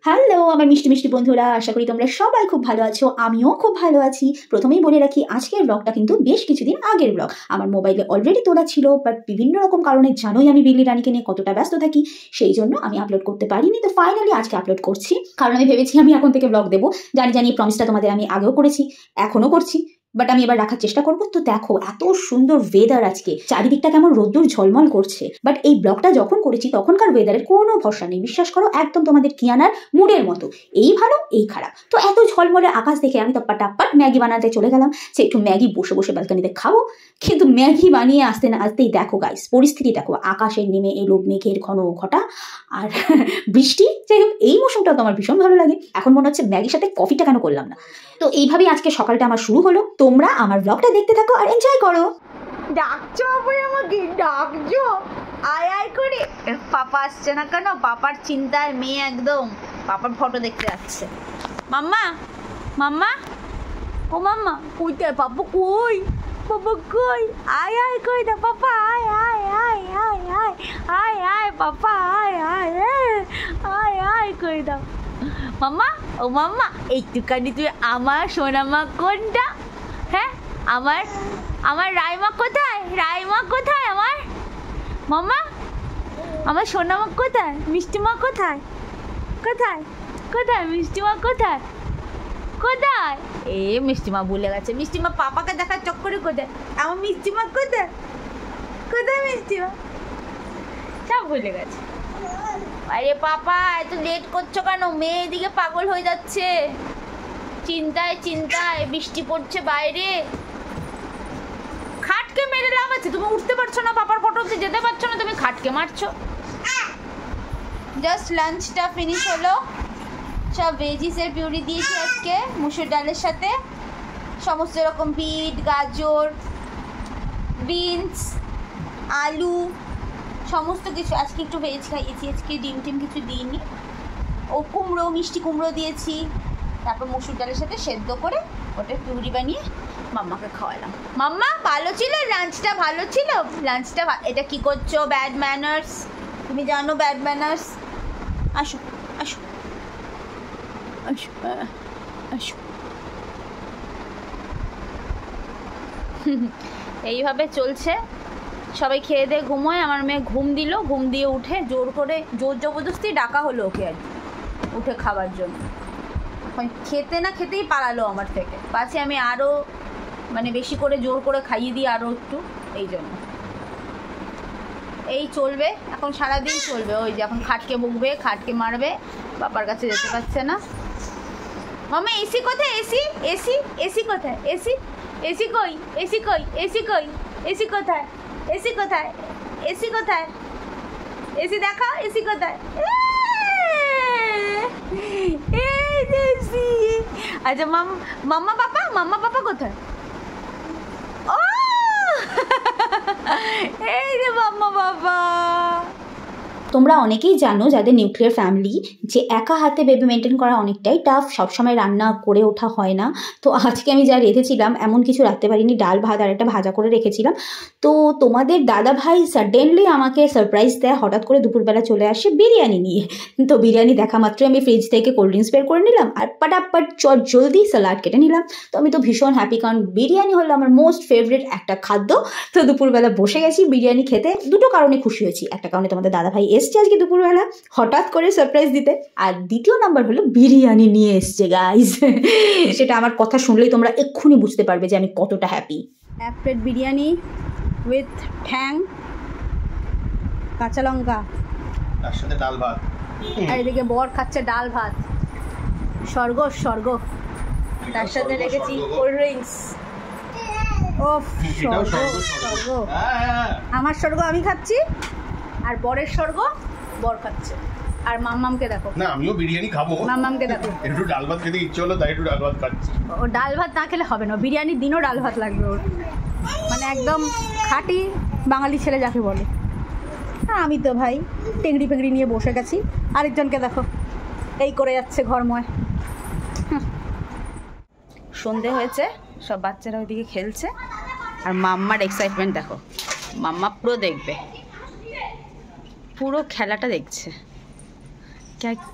Hello আমার মিষ্টি মিষ্টি বন্ধুরা, আশা করি তোমরা সবাই খুব ভালো আছো। আমিও খুব ভালো আছি। প্রথমেই বলে রাখি, আজকের ব্লগটা কিন্তু বেশ কিছুদিন আগের ব্লগ। আমার মোবাইলে অলরেডি তোলা ছিল, বাট বিভিন্ন রকম কারণে জানোই আমি বিল্লি রানীকে নিয়ে কতটা ব্যস্ত থাকি, সেই জন্য আমি আপলোড করতে পারিনি। তো ফাইনালি আজকে আপলোড করছি, কারণ আমি ভেবেছি আমি এখন থেকে ব্লগ দেবো। জানি প্রমিসটা তোমাদের আমি আগেও করেছি, এখনো করছি, বাট আমি এবার রাখার চেষ্টা করবো। তো দেখো এত সুন্দর ওয়েদার, আজকে চারিদিকটা কেমন রোদ্দুর ঝলমল করছে। বাট এই ব্লগটা যখন করেছি তখনকার ওয়েদারের কোনো ভরসা নেই, বিশ্বাস করো, একদম তোমাদের কিয়ানার মুডের মতো, এই ভালো এই খারাপ। তো এত ঝলমলে আকাশ দেখে আমি তো পাটাপাট ম্যাগি বানাতে চলে গেলাম। সে একটু ম্যাগি বসে বসে ব্যালকানিতে খাবো, কিন্তু ম্যাগি বানিয়ে আসতে না আসতেই দেখো গাইস, পরিস্থিতি দেখো, আকাশের নেমে এলো মেঘের ঘন ঘটা আর বৃষ্টি। যাই হোক, এই মৌসুমটা তো আমার ভীষণ ভালো লাগে। এখন মনে হচ্ছে ম্যাগির সাথে কফিটা কেন করলাম না। তো এইভাবেই আজকে সকালটা আমার শুরু হলো। তোমরা আমার ব্লগটা দেখতে থাকো আর এনজয় করো। ডাকছো আবার আমাকে, ডাকছো আয় আয় করে। পাপা আসছে না কেন? পাপার চিন্তায় মেয়ে একদম পাপার ফটো দেখতে যাচ্ছে। মাম্মা মাম্মা, ও মাম্মা কইটায় পাপা, কই পাপা কই? আয় আয় কই না পাপা, আয় আয় আয় আয় আয় আয় আয় পাপা, আয় আয় আয় আয় কই দাও মাম্মা। ও মাম্মা, একটুখানি তুই আমার সোনামা কোনটা? হ্যাঁ, আমার রাইমা কোথায়? রাইমা কোথায় আমার? মাম্মা, আমার সোনামা কোথায়? মিষ্টিমা কোথায়? কোথায় কোথায় মিষ্টিমা কোথায়? কোথায়? এ মিষ্টিমা ভুলে গেছে। মিষ্টিমা পাপাকে দেখার চক্করে কোথায়? আমার মিষ্টিমা কোথায়? কোথায় মিষ্টিমা? সব ভুলে গেছে। আরে পাপা, এত লেট করছো কেন? মেয়ে এদিকে পাগল হয়ে যাচ্ছে চিন্তায় চিন্তায়। বৃষ্টি পড়ছে বাইরে, খাটকে মেরে লাভ আছে? তুমি উঠতে পারছো না, পাপার ফটো অব্দি যেতে পারছো না, তুমি খাটকে মারছো। জাস্ট লাঞ্চটা ফিনিশ হলো, সব ভেজিসের পিউরি দিয়েছি আজকে মুসুর ডালের সাথে, সমস্ত রকম বিট, গাজর, বিনস, আলু, সমস্ত কিছু। আজকে একটু ভেজ খাইয়েছি, আজকে ডিম টিম কিছু দিইনি। ও কুমড়ো, মিষ্টি কুমড়ো দিয়েছি, তারপর মুসুর ডালের সাথে সেদ্ধ করে ওটা পিউরি বানিয়ে মাম্মাকে খাওয়ালাম। মাম্মা ভালো ছিল লাঞ্চটা? ভালো ছিল লাঞ্চটা? এটা কি করছো? ব্যাড ম্যানার্স, তুমি জানো ব্যাড ম্যানার্স। আসো আসো আসো আসো। এইভাবে চলছে, সবাই খেয়ে দিয়ে ঘুমোয়। আমার মেয়ে ঘুম দিল, ঘুম দিয়ে উঠে জোর করে, জোর জবরদস্তি ডাকা হলো ওকে আর উঠে খাবার জন্য। খেতে না খেতেই পালালো আমার থেকে, পাছে আমি আরও মানে বেশি করে জোর করে খাইয়ে দিই আরও একটু, এই জন্য। এই চলবে এখন, সারাদিন চলবে। ওই যে এখন খাটকে বকবে, খাটকে মারবে, বাবার কাছে যেতে পারছে না। মামা এসি কোথায়? এসি এসি এসি কোথায়? এসি এসি কই? এসি কই? এসি কই? এসি কোথায়? এসি কোথায়? এসি কোথায়? এসি দেখাও, এসি কোথায়? এসি। আচ্ছা মাম্মা পাপা কোথায়? ও এই রে মাম্মা বাবা। তোমরা অনেকেই জানো যাদের নিউক্লিয়ার ফ্যামিলি, যে একা হাতে বেবি মেনটেন করা অনেকটাই টাফ, সবসময় রান্না করে ওঠা হয় না। তো আজকে আমি যা রেখেছিলাম এমন কিছু রাখতে পারিনি, ডাল ভাত আর একটা ভাজা করে রেখেছিলাম। তো তোমাদের দাদা ভাই সাডেনলি আমাকে সারপ্রাইজ দেয়, হঠাৎ করে দুপুরবেলা চলে আসে বিরিয়ানি নিয়ে। তো বিরিয়ানি দেখা মাত্রই আমি ফ্রিজ থেকে কোল্ড ড্রিঙ্কস বের করে নিলাম আর পাটাপাট জলদি স্যালাড কেটে নিলাম। তো আমি তো ভীষণ হ্যাপি, কারণ বিরিয়ানি হলো আমার মোস্ট ফেভারিট একটা খাদ্য। তো দুপুরবেলা বসে গেছি বিরিয়ানি খেতে। দুটো কারণে খুশি হয়েছি, একটা কারণে তোমাদের দাদা ভাই এসছে আজকে দুপুরবেলা হঠাৎ করে সারপ্রাইজ দিতে, আর দ্বিতীয় নাম্বার হলো বিরিয়ানি নিয়ে এসছে গাইস। সেটা আমার কথা শুনলেই তোমরা এক্ষুনি বুঝতে পারবে যে আমি কতটা হ্যাপি। এক প্লেট বিরিয়ানি উইথ ঠ্যাং, কাঁচা লঙ্কা, তার সাথে ডাল ভাত, আর এদিকে বর খাচ্ছে ডাল ভাত। স্বর্গ স্বর্গ। তার সাথে রেখেছি কোল্ড ড্রিঙ্কস। ওফ স্বর্গ স্বর্গ। আমার স্বর্গ আমি খাচ্ছি, আর বরের স্বর্গ বর খাচ্ছে। আর মাম্মামকে দেখো। না আমিও বিরিয়ানি খাবো। মাম্মামকে দেখো, একটু ডাল ভাত খেতে ইচ্ছে হলো তাই একটু ডাল ভাত খাচ্ছি। ও ডাল ভাত না খেলে হবে না, বিরিয়ানির দিনও ডাল ভাত লাগবে ওর। মানে একদম খাঁটি বাঙালি ছেলে যাকে বলে। হ্যাঁ আমি তো ভাই টেংড়ি ফেংড়ি নিয়ে বসে গেছি। আরেকজনকে দেখো এই করে যাচ্ছে ঘরময়। সন্ধে হয়েছে, সব বাচ্চারা ওইদিকে খেলছে, আর মাম্মার এক্সাইটমেন্ট দেখো। মাম্মা পুরো দেখবে, পুরো খেলাটা দেখছে।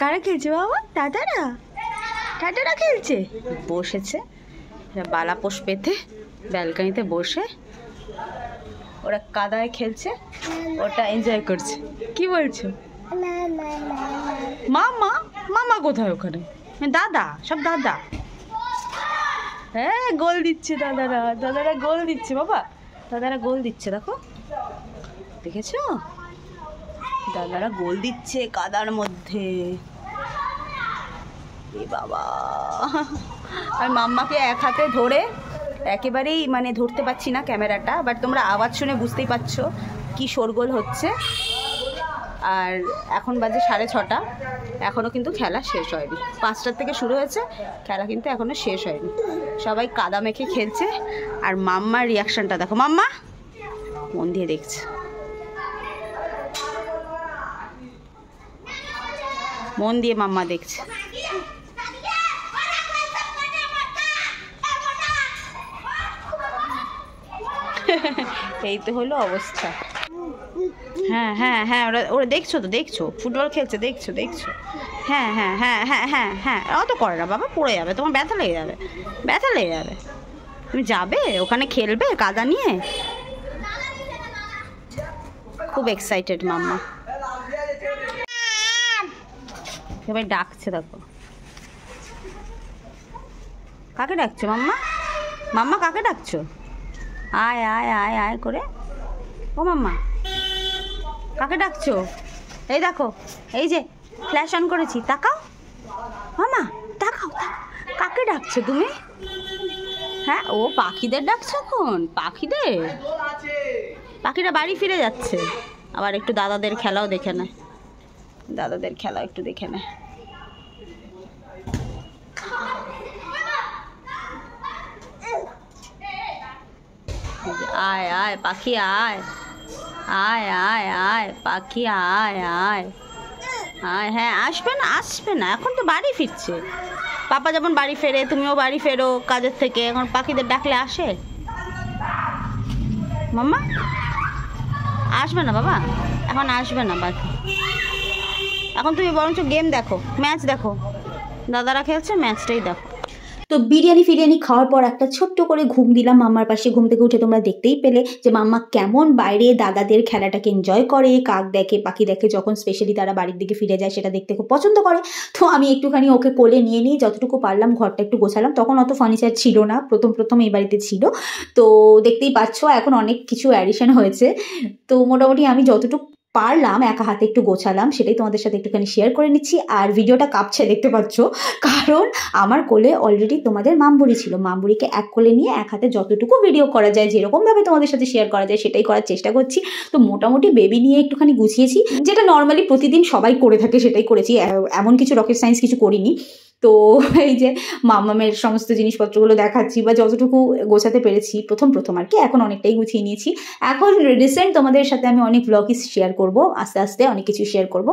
কারা খেলছে বাবা? টাটারা টাটারা খেলছে, বসেছে বালাপোষ পেতে ব্যালকনিতে বসে, ওরা কাদায় খেলছে, ওটা এনজয় করছে। কি বলছো? মামা মামা কোথায় ওখানে? দাদা, সব দাদা। হ্যাঁ গোল দিচ্ছে দাদারা, দাদারা গোল দিচ্ছে বাবা, দাদারা গোল দিচ্ছে, দেখো দেখেছো? দাদারা গোল দিচ্ছে কাদার মধ্যে। এ বাবা, আর মাম্মাকে এক হাতে ধরে একেবারেই মানে ধরতে পারছি না ক্যামেরাটা, বাট তোমরা আওয়াজ শুনে বুঝতেই পারছো কি শোরগোল হচ্ছে। আর এখন বাজে 6:30, এখনও কিন্তু খেলা শেষ হয়নি। 5টার থেকে শুরু হয়েছে খেলা, কিন্তু এখনও শেষ হয়নি। সবাই কাদা মেখে খেলছে। আর মাম্মার রিয়াকশানটা দেখো, মাম্মা মন দিয়ে দেখছে, মন দিয়ে মাম্মা দেখছে। এই তো হলো অবস্থা। হ্যাঁ হ্যাঁ হ্যাঁ, ওরা ওরা দেখছো তো, দেখছো ফুটবল খেলছে, দেখছো দেখছো। হ্যাঁ হ্যাঁ হ্যাঁ হ্যাঁ হ্যাঁ হ্যাঁ, অত করে না বাবা, পড়ে যাবে, তোমার ব্যথা লেগে যাবে, ব্যথা লেগে যাবে। তুমি যাবে ওখানে খেলবে কাদা নিয়ে? খুব এক্সাইটেড মাম্মা। সবাই ডাকছে, দেখো কাকে ডাকছো মাম্মা? মাম্মা কাকে ডাকছো? আয় আয় আয় আয় করে। ও মাম্মা কাকে ডাকছো? এই দেখো, এই যে ফ্ল্যাশ অন করেছি, তাকাও মামা, তাকাও, কাকে ডাকছো তুমি? হ্যাঁ, ও পাখিদের ডাকছো এখন? পাখিদের, পাখিরা বাড়ি ফিরে যাচ্ছে। আবার একটু দাদাদের খেলাও দেখে নেয়, দাদাদের খেলাও একটু দেখে নেয়। আয় আয় পাখি আয়, আয় আয় আয় পাখি আয় আয় আয়। হ্যাঁ আসবে না, আসবে না, এখন তো বাড়ি ফিরছে। পাপা যেমন বাড়ি ফেরে, তুমিও বাড়ি ফেরো কাজের থেকে, এখন পাখিদের ডাকলে আসে? মাম্মা আসবে না বাবা, এখন আসবে না পাখি। এখন তুমি বরঞ্চ গেম দেখো, ম্যাচ দেখো, দাদারা খেলছে, ম্যাচটাই দেখো। তো বিরিয়ানি খাওয়ার পর একটা ছোট্ট করে ঘুম দিলাম মাম্মার পাশে। ঘুম থেকে উঠে তোমরা দেখতেই পেলে যে মাম্মা কেমন বাইরে দাদাদের খেলাটাকে এনজয় করে, কাক দেখে পাখি দেখে, যখন স্পেশালি তারা বাড়ির দিকে ফিরে যায় সেটা দেখতে খুব পছন্দ করে। তো আমি একটুখানি ওকে কোলে নিয়ে নিই, যতটুকু পারলাম ঘরটা একটু গোছালাম। তখন অত ফার্নিচার ছিল না, প্রথম এই বাড়িতে ছিল। তো দেখতেই পাচ্ছ এখন অনেক কিছু অ্যাডিশন হয়েছে। তো মোটামুটি আমি যতটুকু পারলাম একা হাতে একটু গোছালাম, সেটাই তোমাদের সাথে একটুখানি শেয়ার করে নিচ্ছি। আর ভিডিওটা কাঁপছে দেখতে পাচ্ছ, কারণ আমার কোলে অলরেডি তোমাদের মামবুড়ি ছিল। মামবুড়িকে এক কোলে নিয়ে এক হাতে যতটুকু ভিডিও করা যায়, যেরকমভাবে তোমাদের সাথে শেয়ার করা যায় সেটাই করার চেষ্টা করছি। তো মোটামুটি বেবি নিয়ে একটুখানি গুছিয়েছি, যেটা নর্মালি প্রতিদিন সবাই করে থাকে সেটাই করেছি, এমন কিছু রকেট সায়েন্স কিছু করিনি। তো এই যে মামামের সমস্ত জিনিসপত্রগুলো দেখাচ্ছি, বা যতটুকু গোছাতে পেরেছি প্রথম আর কি, এখন অনেকটাই গুছিয়ে নিয়েছি। এখন রিসেন্ট তোমাদের সাথে আমি অনেক ব্লগই শেয়ার করব, আস্তে আস্তে অনেক কিছু শেয়ার করব।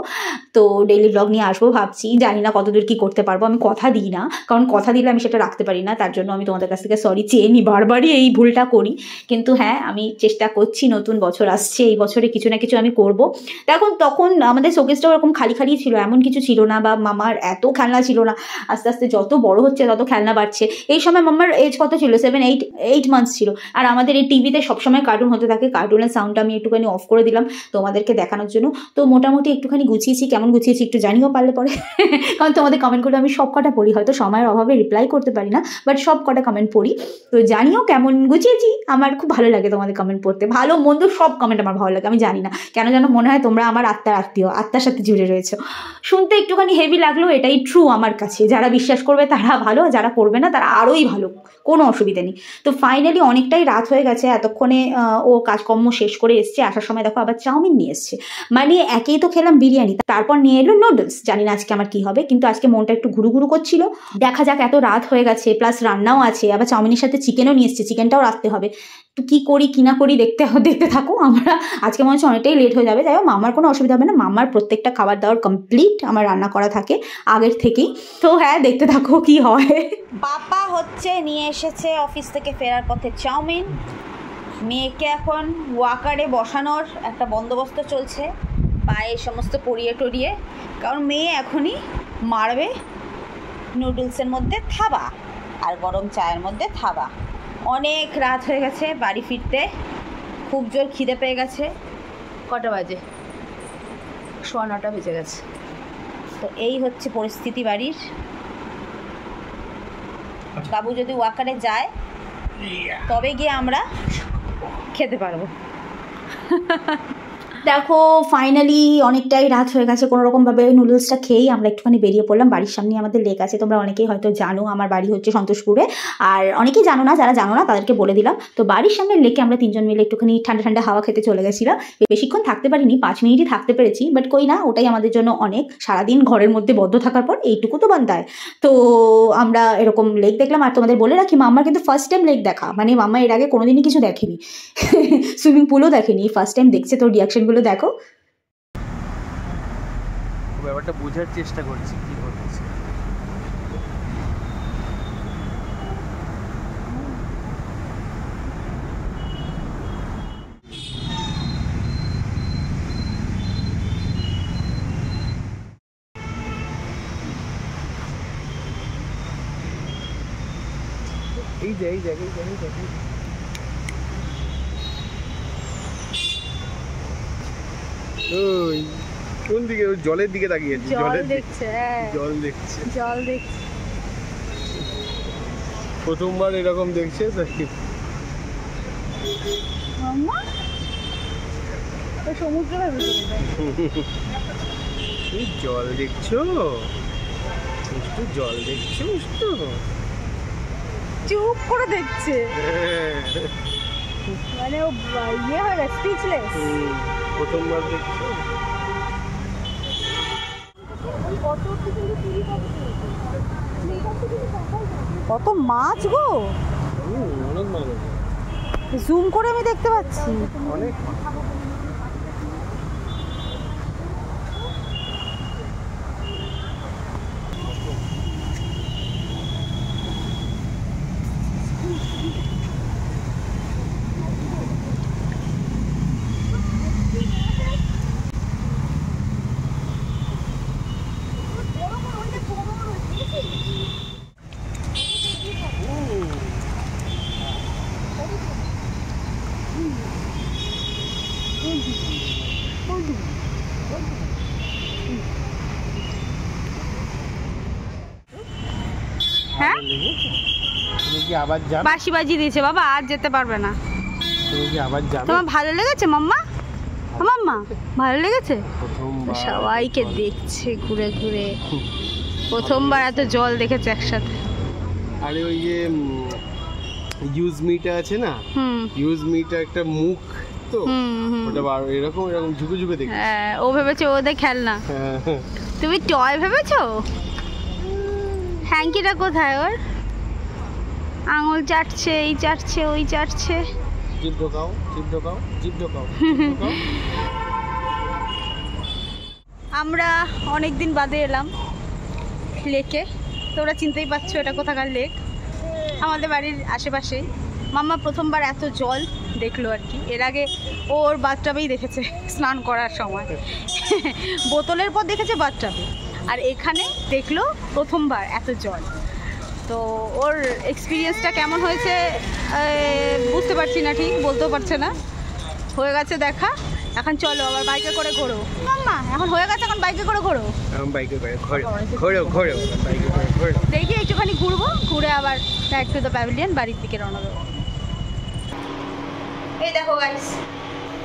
তো ডেইলি ব্লগ নিয়ে আসবো ভাবছি, জানি না কতদূর কি করতে পারবো। আমি কথা দিই না, কারণ কথা দিলে আমি সেটা রাখতে পারি না, তার জন্য আমি তোমাদের কাছ থেকে সরি চেয়ে নিই, বারবারই এই ভুলটা করি। কিন্তু হ্যাঁ, আমি চেষ্টা করছি, নতুন বছর আসছে, এই বছরে কিছু না কিছু আমি করব। দেখুন তখন আমাদের শোকেসটাও এরকম খালি ছিল, এমন কিছু ছিল না, বা মামার এত খেলনা ছিল না। আস্তে আস্তে যত বড় হচ্ছে তত খেলনা বাড়ছে। এই সময় মাম্মার এজ কত ছিল? 7-8 মান্থস ছিল। আর আমাদের এই টিভিতে সবসময় কার্টুন হতে থাকে, কার্টুনের সাউন্ডটা আমি একটুখানি অফ করে দিলাম তোমাদেরকে দেখানোর জন্য। তো মোটামুটি একটুখানি গুছিয়েছি, কেমন গুছিয়েছি একটু জানিও পারলে পরে, কারণ তোমাদের কমেন্টগুলো আমি সব কটা পড়ি, হয়তো সময়ের অভাবে রিপ্লাই করতে পারি না, বাট সব কটা কমেন্ট পড়ি। তো জানিও কেমন গুছিয়েছি, আমার খুব ভালো লাগে তোমাদের কমেন্ট পড়তে, ভালো মন্দ সব কমেন্ট আমার ভালো লাগে। আমি জানি না কেন যেন মনে হয় তোমরা আমার আত্মার সাথে জুড়ে রয়েছে। শুনতে একটুখানি হেভি লাগলো, এটাই ট্রু আমার কাছে। যারা বিশ্বাস করবে তারা ভালো, যারা করবে না তারা আরোই ভালো, কোনো অসুবিধা নেই। তো ফাইনালি অনেকটাই রাত হয়ে গেছে, এতক্ষণে ও কাজকর্ম শেষ করে এসছে। আসার সময় দেখো আবার চাউমিন নিয়ে এসছে, মানে একেই তো খেলাম বিরিয়ানি, তারপর নিয়ে এলো নুডলস। জানি না আজকে আমার কি হবে, কিন্তু আজকে মনটা একটু ঘুরু করছিল। দেখা যাক, এত রাত হয়ে গেছে, প্লাস রান্নাও আছে, আবার চাউমিনের সাথে চিকেনও নিয়ে এসছে, চিকেনটাও রাখতে হবে। তো কী করি কি না করি দেখতে থাকো। আমরা আজকে মনে হচ্ছে অনেকটাই লেট হয়ে যাবে, যাই হোক মামার কোনো অসুবিধা হবে না, মামার প্রত্যেকটা খাবার দাবার কমপ্লিট আমার রান্না করা থাকে আগের থেকেই। তো হ্যাঁ, দেখতে থাকো কি হয়। পাপা হচ্ছে নিয়ে এসেছে অফিস থেকে ফেরার পথে চাউমিন, মেয়েকে এখন ওয়াকারে বসানোর একটা বন্দোবস্ত চলছে। পায়ে সমস্ত পরিয়ে টরিয়ে, কারণ মেয়ে এখনই মারবে নুডলসের মধ্যে থাবা আর গরম চায়ের মধ্যে থাবা। অনেক রাত হয়ে গেছে বাড়ি ফিরতে, খুব জোর খিদে পেয়ে গেছে। কটা বাজে? 9:15 বেজে গেছে। তো এই হচ্ছে পরিস্থিতি বাড়ির। বাবু যদি ওয়াকারে যায় তবে গিয়ে আমরা খেতে পারবো। দেখো ফাইনালি অনেকটাই রাত হয়ে গেছে, কোনো রকমভাবে নুডলসটা খেয়েই আমরা একটুখানি বেরিয়ে পড়লাম। বাড়ির সামনে আমাদের লেক আছে, তোমরা অনেকেই হয়তো জানো, আমার বাড়ি হচ্ছে সন্তোষপুরে। আর অনেকেই জানো না, যারা জানো না তাদেরকে বলে দিলাম। তো বাড়ির সামনে লেকে আমরা 3 জন মিলে একটুখানি ঠান্ডা ঠান্ডা হাওয়া খেতে চলে গেছিলাম। বেশিক্ষণ থাকতে পারিনি, 5 মিনিটই থাকতে পেরেছি, বাট কই না, ওটাই আমাদের জন্য অনেক। সারাদিন ঘরের মধ্যে বদ্ধ থাকার পর এইটুকু তো বান্ধায়। তো আমরা এরকম লেক দেখলাম। আর তোমাদের বলে রাখি, মাম্মার কিন্তু ফার্স্ট টাইম লেক দেখা, মানে মাম্মা এর আগে কোনোদিনই কিছু দেখেনি, সুইমিং পুলও দেখেনি, ফার্স্ট টাইম দেখছে। তোর রিয়াকশনগুলো দেখো। ব্যাপারটা বোঝার চেষ্টা করছি কি হচ্ছে। এই যে ওই কোন দিকে? জলের দিকে তাকিয়ে আছে। জল দেখছে। প্রথমবার এরকম দেখছে তাই। মাম্মা সমুদ্রের জল দেখছো? জল দেখছো? চুপ করে দেখছে, মানে ও ইয়ে হয়ে গেছে, স্পিচলেস। প্রথমবার দেখছো? কত মাছ গো, অনেক মাছ। জুম করে আমি দেখতে পাচ্ছি অনেক। হ্যাঁ তুমি কি আবার যাবে? বাঁশি বাজিয়ে দিয়েছে বাবা, আর যেতে পারবে না। তুমি কি আবার যাবে? তোমার ভালো লেগেছে মাম্মা? মাম্মা ভালো লেগেছে? প্রথমবার সবাইকে দেখছে ঘুরে ঘুরে, প্রথমবার এত জল দেখেছে একসাথে। আরে ওই যে ইউজ মিটা আছে না, ইউজ মিটা একটা মুখ তো, ওটা এরকম ঝুঁকে ঝুঁকে দেখে। হ্যাঁ, ও ভেবেছে ওদের খেলনা, তুমি টয় ভেবেছো? হ্যাঙ্কিটা কোথায় ওর? আঙুল চাটছে, এই চাটছে, ওই চাটছে। জিভ ঢোকাও। আমরা অনেক দিন বাদে এলাম লেকে। তোমরা চিনতেই পারছো এটা কোথাকার লেক, আমাদের বাড়ির আশেপাশেই। মাম্মা প্রথমবার এত জল দেখলো আর কি। এর আগে ওর বাথটাবেই দেখেছে স্নান করার সময়, বোতলের পর দেখেছে বাথটাবে, আর এখানে দেখলো প্রথমবার এত জল। তো ওর এক্সপিরিয়েন্সটা কেমন হয়েছে বুঝতে পারছি না, ঠিক বলতেও পারছে না। হয়ে গেছে দেখা, এখন চলো আবার বাইকে করে ঘোরো। মাম্মা এখন হয়ে গেছে, এখন বাইকে করে ঘোরো। দেখি একটুখানি ঘুরবো, ঘুরে আবার ব্যাক টু দ্য প্যাভিলিয়ন, বাড়ির দিকে রওনা দেবো। এই দেখো গাইস,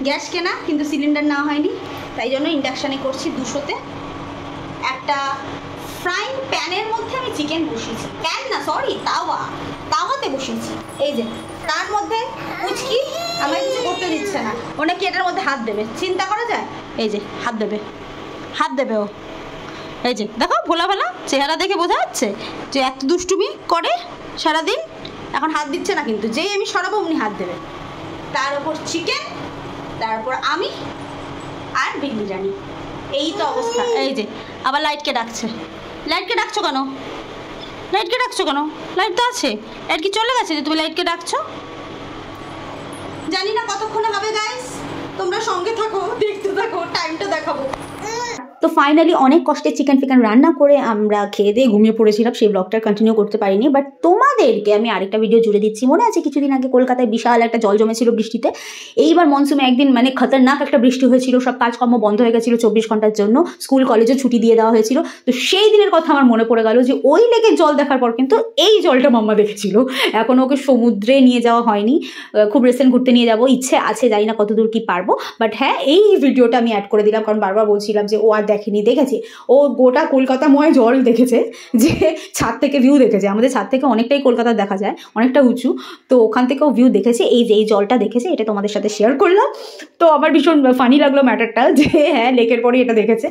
গ্যাস কেনা কিন্তু সিলিন্ডার নেওয়া হয়নি, তাই জন্য ইন্ডাকশানে করছি 200-তে। একটা ফ্রাইং প্যানের মধ্যে আমি চিকেন বসিয়েছি, প্যান না সরি তাওয়াতে বসিয়েছি। এই যে তার মধ্যে উচকি আমায় কিছু করতে দিচ্ছে না, ও নাকি এটার মধ্যে হাত দেবে, চিন্তা করা যায়? এই যে হাত দেবে ও, এই যে দেখো ভোলা চেহারা দেখে বোঝা যাচ্ছে যে এত দুষ্টুমি করে সারাদিন। এখন হাত দিচ্ছে না, কিন্তু যেই আমি সরাবো অমনি হাত দেবে। তার উপর চিকেন, তারপর আমি আর বিল্লি রানী, এই তো অবস্থা। এই যে আবার লাইটকে ডাকছো কেন? লাইট তো আছে, লাইট কি চলে গেছে যে তুমি লাইটকে ডাকছো? জানি না কতক্ষণে হবে গাইস, তোমরা সঙ্গে থাকো, দেখতে থাকো, টাইমটা দেখাবো। তো ফাইনালি অনেক কষ্টে চিকেন ফিকেন রান্না করে আমরা খেয়ে দিয়ে ঘুমিয়ে পড়েছিলাম, সেই ব্লগটা কন্টিনিউ করতে পারিনি। বাট তোমাদেরকে আমি আরেকটা ভিডিও জুড়ে দিচ্ছি। মনে আছে কিছুদিন আগে কলকাতায় বিশাল একটা জল জমেছিল বৃষ্টিতে? এইবার মনসুনে একদিন মানে খতরনাক একটা বৃষ্টি হয়েছিল, সব কাজকর্ম বন্ধ হয়ে গেছিলো 24 ঘন্টার জন্য, স্কুল কলেজও ছুটি দিয়ে দেওয়া হয়েছিল। তো সেই দিনের কথা আমার মনে পড়ে গেল যে ওই লেকের জল দেখার পর কিন্তু এই জলটা মাম্মা দেখেছিল। এখন ওকে সমুদ্রে নিয়ে যাওয়া হয়নি, খুব রিসেন্ট ঘুরতে নিয়ে যাবো ইচ্ছে আছে, জানি না কতদূর কি পারবো। বাট হ্যাঁ, এই ভিডিওটা আমি অ্যাড করে দিলাম, কারণ বারবার বলছিলাম যে ও আর দেখেনি। দেখেছে ও গোটা কলকাতাময় জল দেখেছে, যে ছাদ থেকে ভিউ দেখেছে। আমাদের ছাদ থেকে অনেকটাই কলকাতা দেখা যায়, অনেকটা উঁচু, তো ওখান থেকেও ভিউ দেখেছে। এই যে এই জলটা দেখেছে, এটা তোমাদের সাথে শেয়ার করলাম। তো আমার ভীষণ ফানি লাগলো ম্যাটারটা, যে হ্যাঁ লেকের পরে এটা দেখেছে।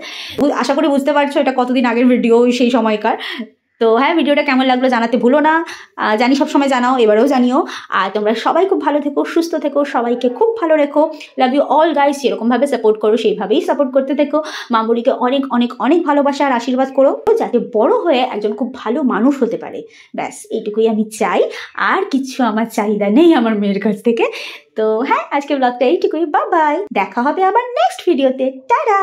আশা করি বুঝতে পারছো এটা কতদিন আগের ভিডিও, সেই সময়কার। তো হ্যাঁ, ভিডিওটা কেমন লাগলো জানাতে ভুলো না। জানি সবসময় জানাও, এবারেও জানিও। আর তোমরা সবাই খুব ভালো থেকো, সুস্থ থেকো, সবাইকে খুব ভালো রেখো। Love you all guys. যেরকমভাবে সাপোর্ট করো সেইভাবেই সাপোর্ট করতে থেকো। মামুরিকে অনেক অনেক অনেক ভালোবাসা আর আশীর্বাদ করো, যাতে বড় হয়ে একজন খুব ভালো মানুষ হতে পারে। ব্যাস এইটুকুই আমি চাই, আর কিছু আমার চাহিদা নেই আমার মেয়ের কাছ থেকে। তো হ্যাঁ, আজকে ব্লগটা এইটুকুই। বাই বাই, দেখা হবে আবার নেক্সট ভিডিওতে। টাটা।